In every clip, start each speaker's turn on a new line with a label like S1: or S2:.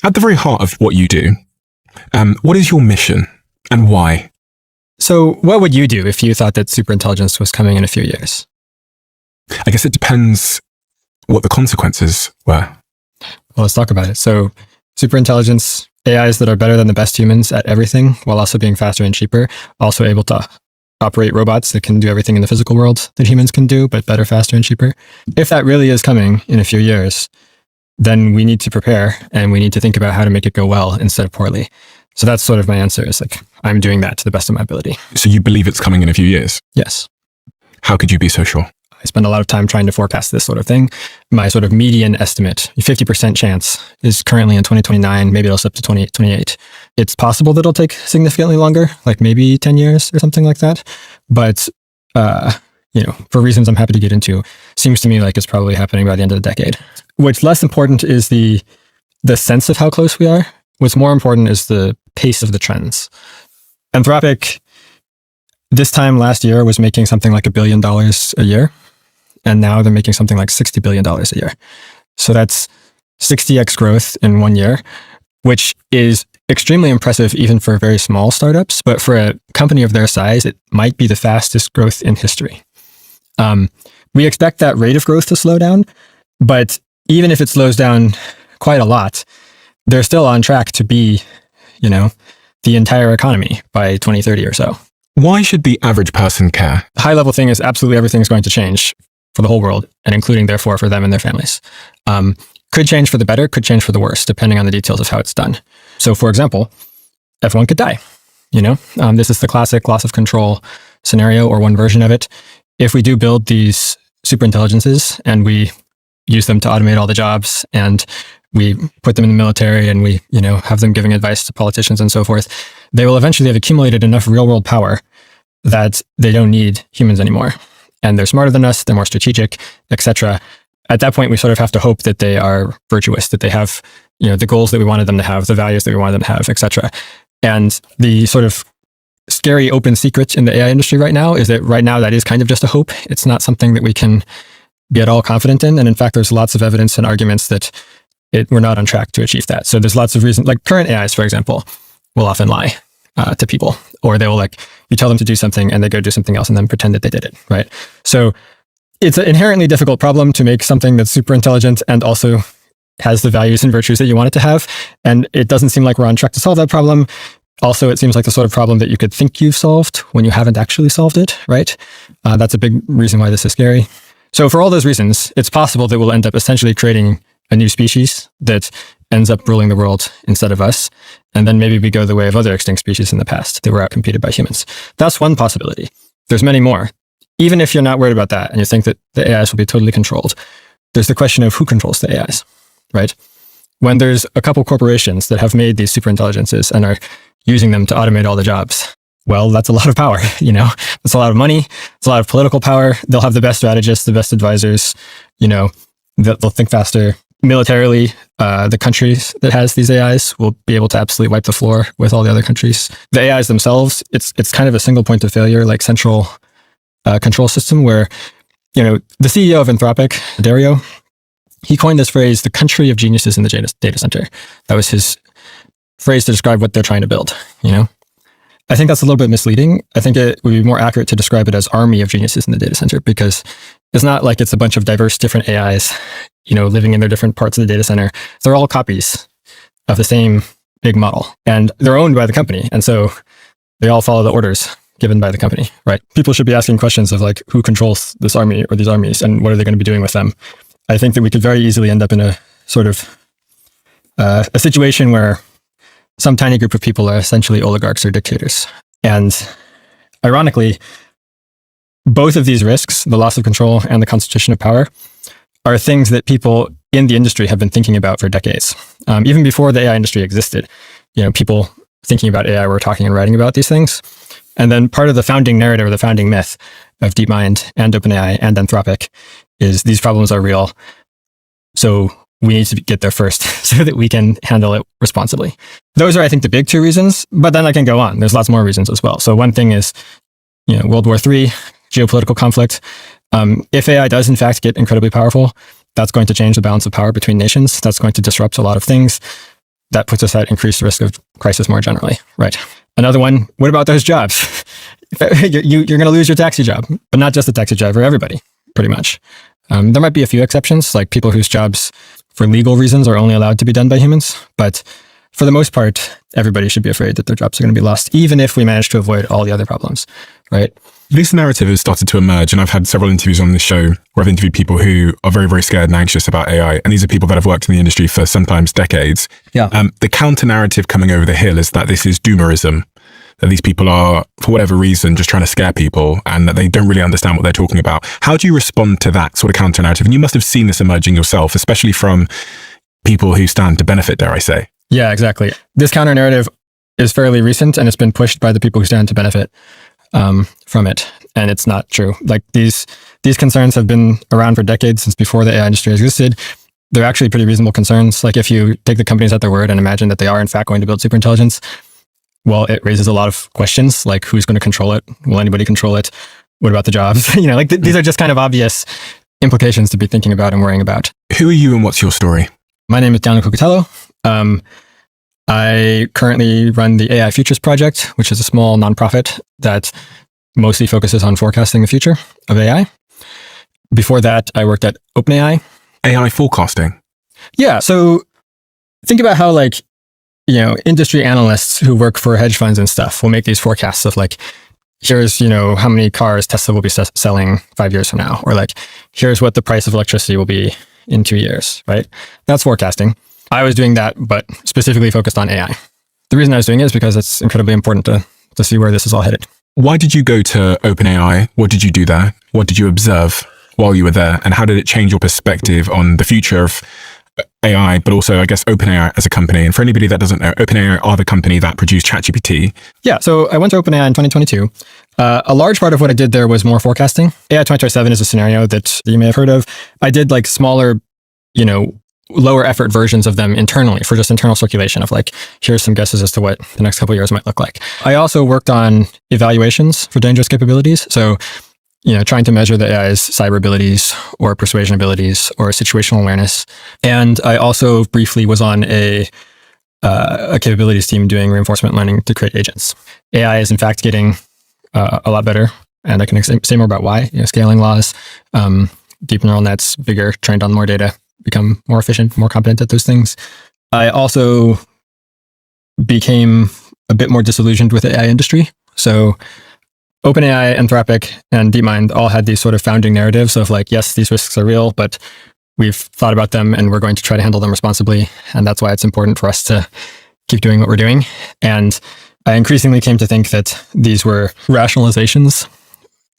S1: At the very heart of what you do, what is your mission and why?
S2: So what would you do if you thought that superintelligence was coming in a few years?
S1: I guess it depends what the consequences were.
S2: Well, let's talk about it. So superintelligence, AIs that are better than the best humans at everything while also being faster and cheaper, also able to operate robots that can do everything in the physical world that humans can do, but better, faster, and cheaper. If that really is coming in a few years, then we need to prepare and we need to think about how to make it go well instead of poorly. So that's sort of my answer, is like, I'm doing that to the best of my ability.
S1: So you believe it's coming in a few years?
S2: Yes.
S1: How could you be so sure?
S2: I spend a lot of time trying to forecast this sort of thing. My sort of median estimate, 50% chance, is currently in 2029. Maybe it'll slip to 2028. It's possible that it'll take significantly longer, like maybe 10 years or something like that. But, for reasons I'm happy to get into, seems to me like it's probably happening by the end of the decade. What's less important is the sense of how close we are. What's more important is the pace of the trends. Anthropic, this time last year, was making something like $1 billion a year. And now they're making something like $60 billion a year. So that's 60x growth in 1 year, which is extremely impressive even for very small startups. But for a company of their size, it might be the fastest growth in history. We expect that rate of growth to slow down, but even if it slows down quite a lot, they're still on track to be, the entire economy by 2030 or so.
S1: Why should the average person care?
S2: The high level thing is absolutely everything is going to change for the whole world, and including therefore for them and their families. Could change for the better, could change for the worse, depending on the details of how it's done. So for example, everyone could die. This is the classic loss of control scenario, or one version of it. If we do build these superintelligences and we use them to automate all the jobs, and we put them in the military, and we, have them giving advice to politicians and so forth, they will eventually have accumulated enough real world power that they don't need humans anymore. And they're smarter than us, they're more strategic, etc. At that point, we sort of have to hope that they are virtuous, that they have, the goals that we wanted them to have, the values that we wanted them to have, etc. And the sort of scary open secret in the AI industry right now is that right now that is kind of just a hope. It's not something that we can be at all confident in. And in fact, there's lots of evidence and arguments that we're not on track to achieve that. So there's lots of reasons, like current AIs, for example, will often lie to people, or they will you tell them to do something and they go do something else and then pretend that they did it, right? So it's an inherently difficult problem to make something that's super intelligent and also has the values and virtues that you want it to have. And it doesn't seem like we're on track to solve that problem. Also, it seems like the sort of problem that you could think you've solved when you haven't actually solved it, right? That's a big reason why this is scary. So for all those reasons, it's possible that we'll end up essentially creating a new species that ends up ruling the world instead of us. And then maybe we go the way of other extinct species in the past that were outcompeted by humans. That's one possibility. There's many more. Even if you're not worried about that and you think that the AIs will be totally controlled, there's the question of who controls the AIs, right? When there's a couple corporations that have made these superintelligences and are using them to automate all the jobs, well, that's a lot of power, That's a lot of money. It's a lot of political power. They'll have the best strategists, the best advisors, they'll think faster. Militarily, the countries that has these AIs will be able to absolutely wipe the floor with all the other countries. The AIs themselves, it's kind of a single point of failure, like central control system where, the CEO of Anthropic, Dario, he coined this phrase, the country of geniuses in the data center. That was his phrase to describe what they're trying to build, I think that's a little bit misleading. I think it would be more accurate to describe it as army of geniuses in the data center, because it's not like it's a bunch of diverse different AIs, living in their different parts of the data center. They're all copies of the same big model, and they're owned by the company. And so they all follow the orders given by the company, right? People should be asking questions of who controls this army or these armies and what are they going to be doing with them? I think that we could very easily end up in a sort of a situation where some tiny group of people are essentially oligarchs or dictators. And ironically, both of these risks, the loss of control and the concentration of power, are things that people in the industry have been thinking about for decades. Even before the AI industry existed, people thinking about AI were talking and writing about these things. And then part of the founding narrative or the founding myth of DeepMind and OpenAI and Anthropic is these problems are real. So we need to get there first so that we can handle it responsibly. Those are, I think, the big two reasons, but then I can go on. There's lots more reasons as well. So one thing is, World War III, geopolitical conflict. If AI does in fact get incredibly powerful, that's going to change the balance of power between nations. That's going to disrupt a lot of things. that puts us at increased risk of crisis more generally, right? Another one, what about those jobs? You're going to lose your taxi job, but not just the taxi driver, everybody, pretty much. There might be a few exceptions, like people whose jobs for legal reasons are only allowed to be done by humans. But for the most part, everybody should be afraid that their jobs are going to be lost, even if we manage to avoid all the other problems, right?
S1: This narrative has started to emerge, and I've had several interviews on this show where I've interviewed people who are very, very scared and anxious about AI. And these are people that have worked in the industry for sometimes decades.
S2: Yeah.
S1: The counter narrative coming over the hill is that this is doomerism, that these people are, for whatever reason, just trying to scare people and that they don't really understand what they're talking about. How do you respond to that sort of counter narrative? And you must have seen this emerging yourself, especially from people who stand to benefit, dare I say.
S2: Yeah, exactly. This counter narrative is fairly recent, and it's been pushed by the people who stand to benefit from it. And it's not true. Like these concerns have been around for decades, since before the AI industry existed. They're actually pretty reasonable concerns. Like if you take the companies at their word and imagine that they are in fact going to build superintelligence, well, it raises a lot of questions, like who's going to control it? Will anybody control it? What about the jobs? These are just kind of obvious implications to be thinking about and worrying about.
S1: Who are you and what's your story?
S2: My name is Daniel Cucatello. I currently run the AI Futures Project, which is a small nonprofit that mostly focuses on forecasting the future of AI. Before that, I worked at OpenAI.
S1: AI forecasting?
S2: Yeah. So think about how industry analysts who work for hedge funds and stuff will make these forecasts of here's, how many cars Tesla will be selling 5 years from now, or here's what the price of electricity will be in 2 years, right? That's forecasting. I was doing that, but specifically focused on AI. The reason I was doing it is because it's incredibly important to see where this is all headed.
S1: Why did you go to OpenAI? What did you do there? What did you observe while you were there? And how did it change your perspective on the future of AI, but also, I guess, OpenAI as a company? And for anybody that doesn't know, OpenAI are the company that produced ChatGPT. Yeah.
S2: So I went to OpenAI in 2022. A large part of what I did there was more forecasting. AI 2027 is a scenario that you may have heard of. I did smaller, lower effort versions of them internally for just internal circulation of here's some guesses as to what the next couple of years might look like. I also worked on evaluations for dangerous capabilities. So, trying to measure the AI's cyber abilities or persuasion abilities or situational awareness. And I also briefly was on a capabilities team doing reinforcement learning to create agents. AI is in fact getting a lot better. And I can say more about why. Scaling laws, deep neural nets, bigger, trained on more data, become more efficient, more competent at those things. I also became a bit more disillusioned with the AI industry. So OpenAI, Anthropic, and DeepMind all had these sort of founding narratives of yes, these risks are real, but we've thought about them and we're going to try to handle them responsibly. And that's why it's important for us to keep doing what we're doing. And I increasingly came to think that these were rationalizations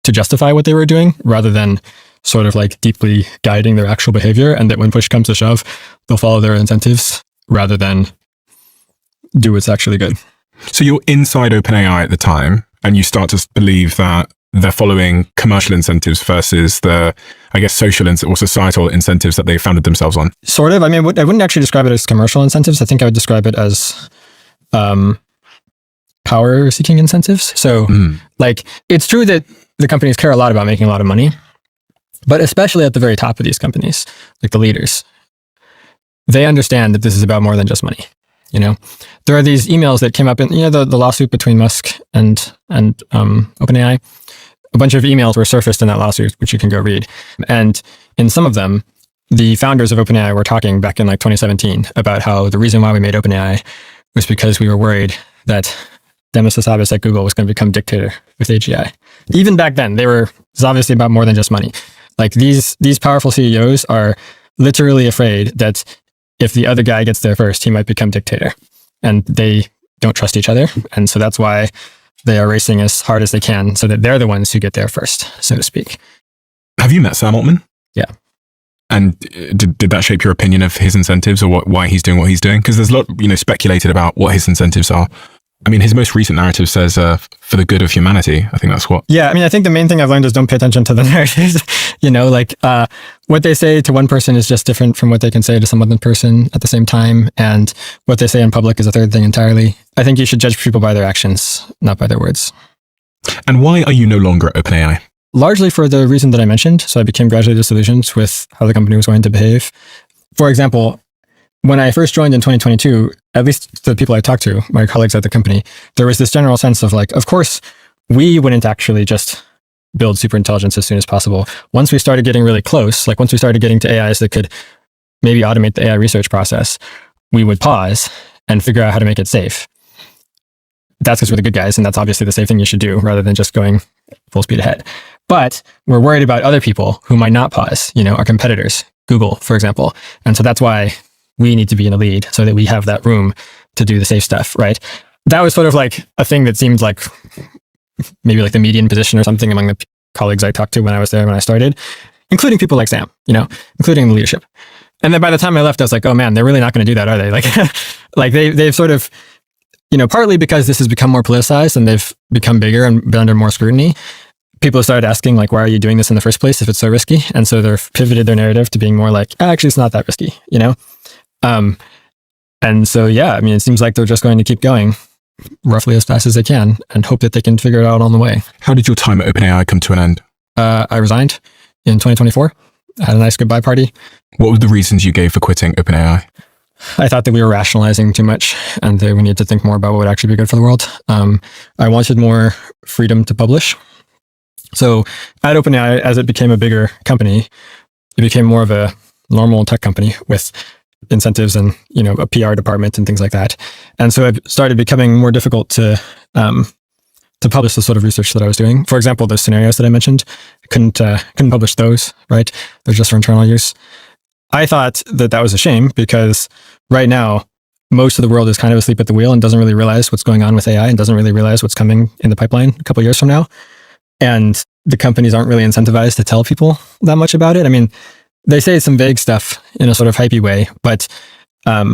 S2: to justify what they were doing rather than sort of deeply guiding their actual behavior, and that when push comes to shove, they'll follow their incentives rather than do what's actually good.
S1: So you're inside OpenAI at the time, and you start to believe that they're following commercial incentives versus the, I guess, social or societal incentives that they founded themselves on.
S2: Sort of. I mean, I wouldn't actually describe it as commercial incentives. I think I would describe it as power-seeking incentives. So, it's true that the companies care a lot about making a lot of money, but especially at the very top of these companies, the leaders, they understand that this is about more than just money. There are these emails that came up in, the lawsuit between Musk and OpenAI. A bunch of emails were surfaced in that lawsuit, which you can go read. And in some of them, the founders of OpenAI were talking back in 2017 about how the reason why we made OpenAI was because we were worried that Demis Hassabis at Google was going to become dictator with AGI. Even back then, it's obviously about more than just money. These powerful CEOs are literally afraid that if the other guy gets there first, he might become dictator. And they don't trust each other. And so that's why they are racing as hard as they can so that they're the ones who get there first, so to speak.
S1: Have you met Sam Altman?
S2: Yeah.
S1: And did that shape your opinion of his incentives or why he's doing what he's doing? Because there's a lot, speculated about what his incentives are. I mean, his most recent narrative says for the good of humanity. I think that's what.
S2: Yeah, I mean, I think the main thing I've learned is don't pay attention to the narratives. What they say to one person is just different from what they can say to some other person at the same time. And what they say in public is a third thing entirely. I think you should judge people by their actions, not by their words.
S1: And why are you no longer at OpenAI?
S2: Largely for the reason that I mentioned. So I became gradually disillusioned with how the company was going to behave. For example, when I first joined in 2022, at least the people I talked to, my colleagues at the company, there was this general sense of like, of course, we wouldn't actually just build superintelligence as soon as possible. Once we started getting really close, like once we started getting to AIs that could maybe automate the AI research process, we would pause and figure out how to make it safe. That's because we're the good guys, and that's obviously the safe thing you should do rather than just going full speed ahead. But we're worried about other people who might not pause, our competitors, Google, for example. And so that's why we need to be in the lead so that we have that room to do the safe stuff, right? That was sort of like a thing that seemed like maybe like the median position or something among the colleagues I talked to when I was there when I started, including people like Sam, including the leadership. And then by the time I left, I was like, oh man, they're really not going to do that, are they? Like they've sort of, partly because this has become more politicized and they've become bigger and been under more scrutiny, people have started asking like, why are you doing this in the first place if it's so risky? And so they've pivoted their narrative to being more like, actually, it's not that risky, And so, yeah, I mean, it seems like they're just going to keep going roughly as fast as they can and hope that they can figure it out on the way.
S1: How did your time at OpenAI come to an end?
S2: I resigned in 2024. I had a nice goodbye party.
S1: What were the reasons you gave for quitting OpenAI?
S2: I thought that we were rationalizing too much and that we needed to think more about what would actually be good for the world. I wanted more freedom to publish. So at OpenAI, as it became a bigger company, it became more of a normal tech company with incentives and, a PR department and things like that. And so it started becoming more difficult to publish the sort of research that I was doing. For example, those scenarios that I mentioned, couldn't publish those, right? They're just for internal use. I thought that was a shame because right now, most of the world is kind of asleep at the wheel and doesn't really realize what's going on with AI and doesn't really realize what's coming in the pipeline a couple of years from now. And the companies aren't really incentivized to tell people that much about it. I mean, they say some vague stuff in a sort of hypey way, but, they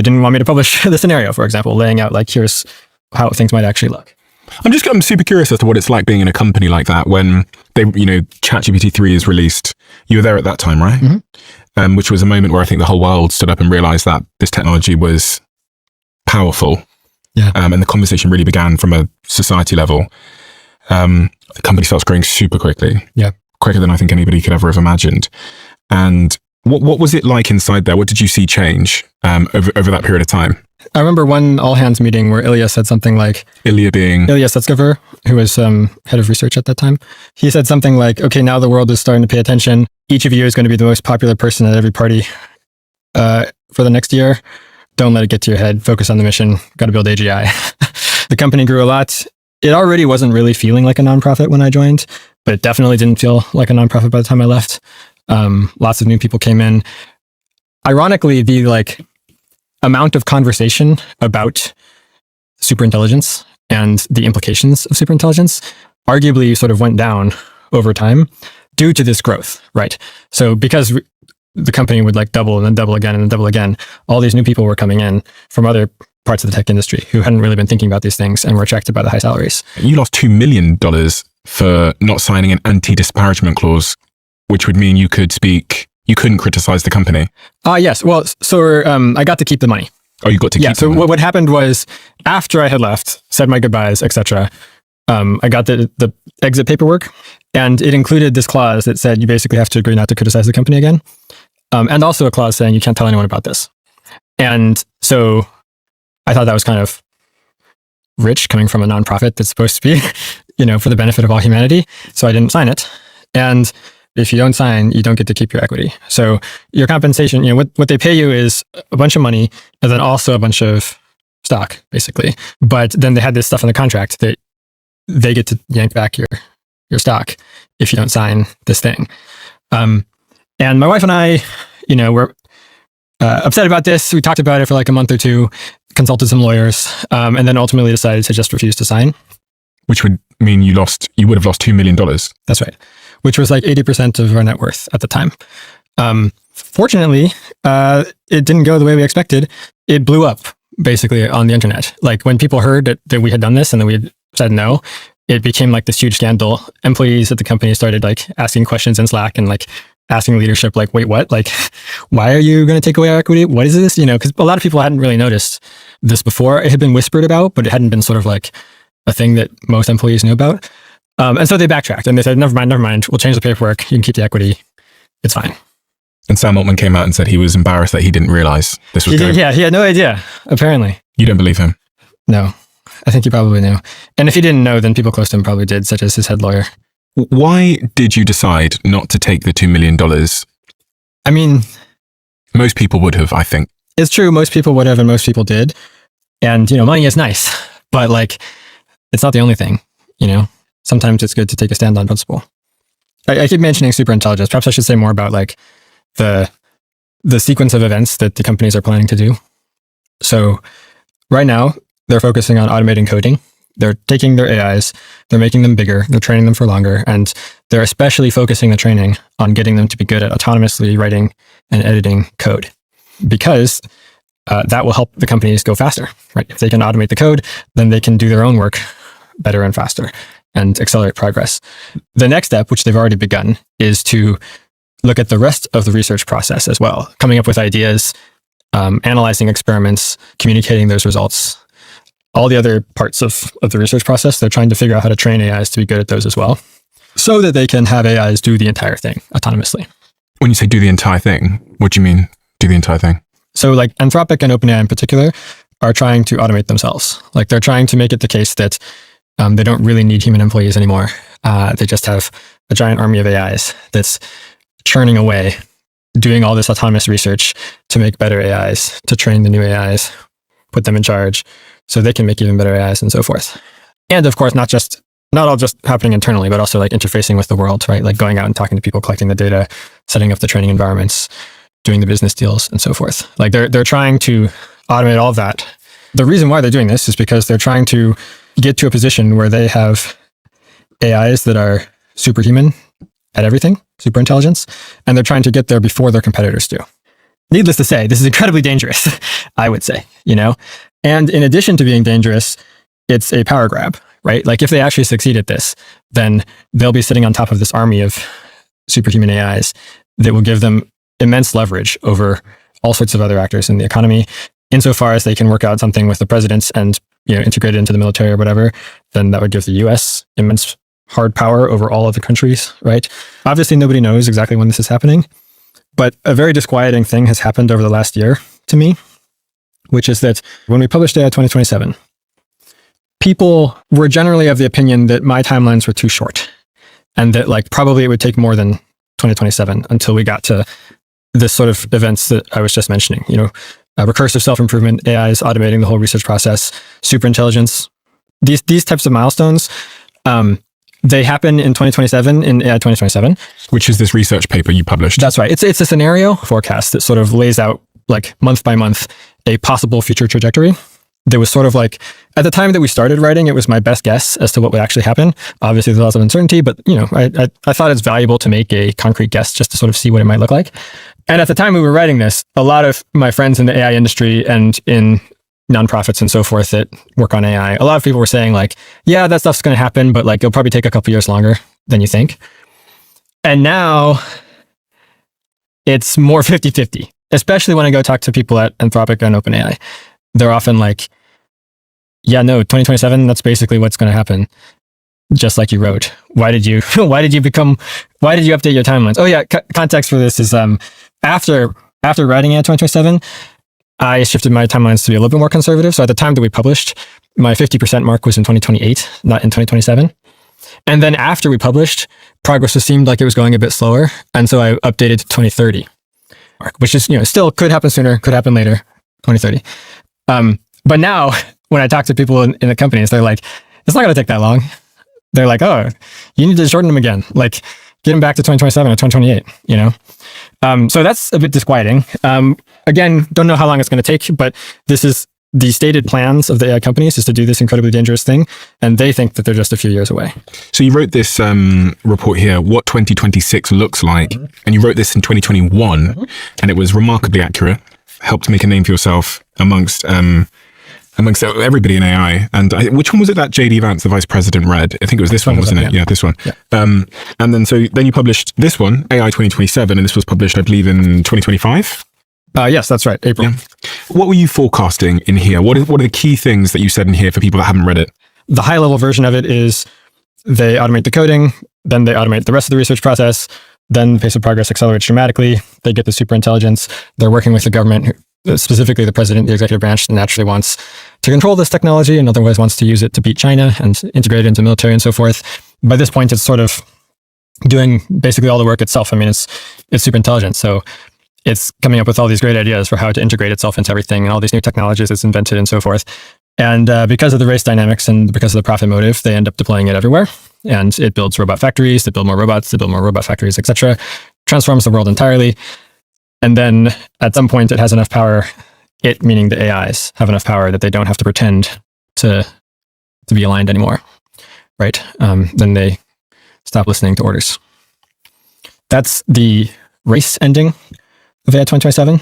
S2: didn't want me to publish the scenario, for example, laying out like, here's how things might actually look.
S1: I'm super curious as to what it's like being in a company like that when ChatGPT 3 is released. You were there at that time, right? Mm-hmm. Which was a moment where I think the whole world stood up and realized that this technology was powerful.
S2: Yeah.
S1: And the conversation really began from a society level. The company starts growing super quickly.
S2: Yeah.
S1: Quicker than I think anybody could ever have imagined. And what was it like inside there? What did you see change over that period of time?
S2: I remember one all-hands meeting where Ilya said something like...
S1: Ilya being...
S2: Ilya Sutskever, who was head of research at that time. He said something like, okay, now the world is starting to pay attention. Each of you is going to be the most popular person at every party for the next year. Don't let it get to your head. Focus on the mission. Got to build AGI. The company grew a lot. It already wasn't really feeling like a nonprofit when I joined, but it definitely didn't feel like a nonprofit by the time I left. Lots of new people came in. Ironically, the amount of conversation about superintelligence and the implications of superintelligence arguably sort of went down over time due to this growth, right? So because the company would double and then double again and then double again, all these new people were coming in from other parts of the tech industry who hadn't really been thinking about these things and were attracted by the high salaries.
S1: You lost $2 million for not signing an anti-disparagement clause, which would mean you couldn't criticize the company.
S2: Yes. Well, so I got to keep the money.
S1: Oh, you got to keep
S2: so what happened was after I had left, said my goodbyes, etc., I got the exit paperwork, and it included this clause that said you basically have to agree not to criticize the company again, and also a clause saying you can't tell anyone about this. And so I thought that was kind of rich coming from a nonprofit that's supposed to be, for the benefit of all humanity. So I didn't sign it. And if you don't sign, you don't get to keep your equity. So your compensation, what they pay you is a bunch of money and then also a bunch of stock, basically. But then they had this stuff in the contract that they get to yank back your stock if you don't sign this thing. And my wife and I, were upset about this. We talked about it for a month or two, consulted some lawyers, and then ultimately decided to just refuse to sign.
S1: Which would mean you would have lost $2 million.
S2: That's right. Which was 80% of our net worth at the time. Fortunately, it didn't go the way we expected. It blew up basically on the internet. When people heard that we had done this and that we had said no, it became this huge scandal. Employees at the company started asking questions in Slack and asking leadership, wait, what? Why are you going to take away our equity? What is this? Because a lot of people hadn't really noticed this before. It had been whispered about, but it hadn't been sort of a thing that most employees knew about. And so they backtracked and they said, never mind. We'll change the paperwork. You can keep the equity. It's fine.
S1: And Sam Altman came out and said he was embarrassed that he didn't realize this was going.
S2: Yeah, he had no idea, apparently.
S1: You don't believe him?
S2: No, I think he probably knew. And if he didn't know, then people close to him probably did, such as his head lawyer.
S1: Why did you decide not to take the $2 million?
S2: I mean,
S1: most people would have, I think.
S2: It's true. Most people would have, and most people did. And, money is nice, but like, it's not the only thing, Sometimes it's good to take a stand on principle. I keep mentioning superintelligence. Perhaps I should say more about like the sequence of events that the companies are planning to do. So right now, they're focusing on automating coding. They're taking their AIs, they're making them bigger, they're training them for longer, and they're especially focusing the training on getting them to be good at autonomously writing and editing code, because that will help the companies go faster, right? If they can automate the code, then they can do their own work better and faster and accelerate progress. The next step, which they've already begun, is to look at the rest of the research process as well, coming up with ideas, analyzing experiments, communicating those results. All the other parts of the research process, they're trying to figure out how to train AIs to be good at those as well, so that they can have AIs do the entire thing autonomously.
S1: When you say do the entire thing, what do you mean do the entire thing?
S2: So like Anthropic and OpenAI in particular are trying to automate themselves. Like they're trying to make it the case that they don't really need human employees anymore. They just have a giant army of AIs that's churning away, doing all this autonomous research to make better AIs, to train the new AIs, put them in charge so they can make even better AIs and so forth. And of course, not all just happening internally, but also like interfacing with the world, right? Like going out and talking to people, collecting the data, setting up the training environments, doing the business deals and so forth. Like they're trying to automate all of that. The reason why they're doing this is because they're trying to get to a position where they have AIs that are superhuman at everything, super intelligence, and they're trying to get there before their competitors do. Needless to say, this is incredibly dangerous, I would say, And in addition to being dangerous, it's a power grab, right? Like if they actually succeed at this, then they'll be sitting on top of this army of superhuman AIs that will give them immense leverage over all sorts of other actors in the economy. Insofar as they can work out something with the presidents and integrate it into the military or whatever, then that would give the US immense hard power over all other countries, right? Obviously, nobody knows exactly when this is happening, but a very disquieting thing has happened over the last year to me, which is that when we published AI 2027, people were generally of the opinion that my timelines were too short and that like probably it would take more than 2027 until we got to this sort of events that I was just mentioning, recursive self-improvement, AIs automating the whole research process, superintelligence. These types of milestones, they happen in 2027 in AI 2027.
S1: Which is this research paper you published.
S2: That's right. It's a scenario forecast that sort of lays out like month by month a possible future trajectory. There was sort of like, at the time that we started writing, it was my best guess as to what would actually happen. Obviously, there's lots of uncertainty, but I thought it's valuable to make a concrete guess just to sort of see what it might look like. And at the time we were writing this, a lot of my friends in the AI industry and in nonprofits and so forth that work on AI, a lot of people were saying like, yeah, that stuff's going to happen, but like it'll probably take a couple years longer than you think. And now it's more 50-50, especially when I go talk to people at Anthropic and OpenAI. They're often like, yeah, no, 2027, that's basically what's going to happen. Just like you wrote. Why did you update your timelines? Oh yeah, context for this is after writing AI 2027, I shifted my timelines to be a little bit more conservative. So at the time that we published, my 50% mark was in 2028, not in 2027. And then after we published, progress seemed like it was going a bit slower. And so I updated to 2030 mark, which is, still could happen sooner, could happen later, 2030. But now when I talk to people in the companies, they're like, it's not going to take that long. They're like, oh, you need to shorten them again. Like get them back to 2027 or 2028, So that's a bit disquieting. Again, don't know how long it's going to take, but this is the stated plans of the AI companies is to do this incredibly dangerous thing. And they think that they're just a few years away.
S1: So you wrote this report here, What 2026 Looks Like. Mm-hmm. And you wrote this in 2021, mm-hmm. and it was remarkably accurate, helped make a name for yourself amongst everybody in AI. And which one was it that JD Vance, the vice president, read? I think it was this one, wasn't it? Yeah, this one. Yeah. And then you published this one, AI 2027, and this was published, I believe, in 2025?
S2: Yes, that's right, April. Yeah.
S1: What were you forecasting in here? What are the key things that you said in here for people that haven't read it?
S2: The high-level version of it is they automate the coding, then they automate the rest of the research process, then the pace of progress accelerates dramatically. They get the super intelligence. They're working with the government, specifically the president, the executive branch, naturally wants to control this technology and otherwise wants to use it to beat China and integrate it into the military and so forth. By this point, it's sort of doing basically all the work itself. I mean, it's super intelligent. So it's coming up with all these great ideas for how to integrate itself into everything and all these new technologies it's invented and so forth. And because of the race dynamics and because of the profit motive, they end up deploying it everywhere. And it builds robot factories, they build more robots, they build more robot factories, etc. Transforms the world entirely. And then at some point, it has enough power, it meaning the AIs, have enough power that they don't have to pretend to be aligned anymore, right? Then they stop listening to orders. That's the race ending of AI 2027.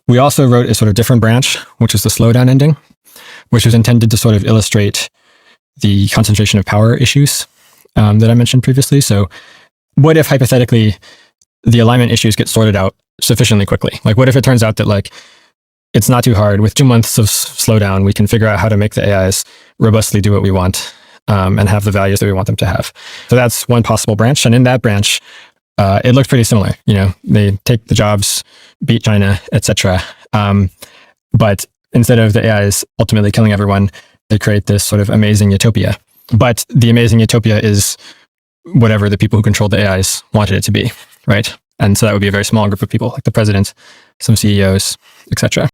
S2: We also wrote a sort of different branch, which is the slowdown ending, which was intended to sort of illustrate the concentration of power issues that I mentioned previously. So what if hypothetically the alignment issues get sorted out sufficiently quickly? Like what if it turns out that like it's not too hard, with 2 months of slowdown, we can figure out how to make the AIs robustly do what we want and have the values that we want them to have. So that's one possible branch. And in that branch, it looked pretty similar. You know, they take the jobs, beat China, etc. But instead of the AIs ultimately killing everyone, they create this sort of amazing utopia. But the amazing utopia is whatever the people who controlled the AIs wanted it to be, right? And so that would be a very small group of people, like the president, some CEOs, etc.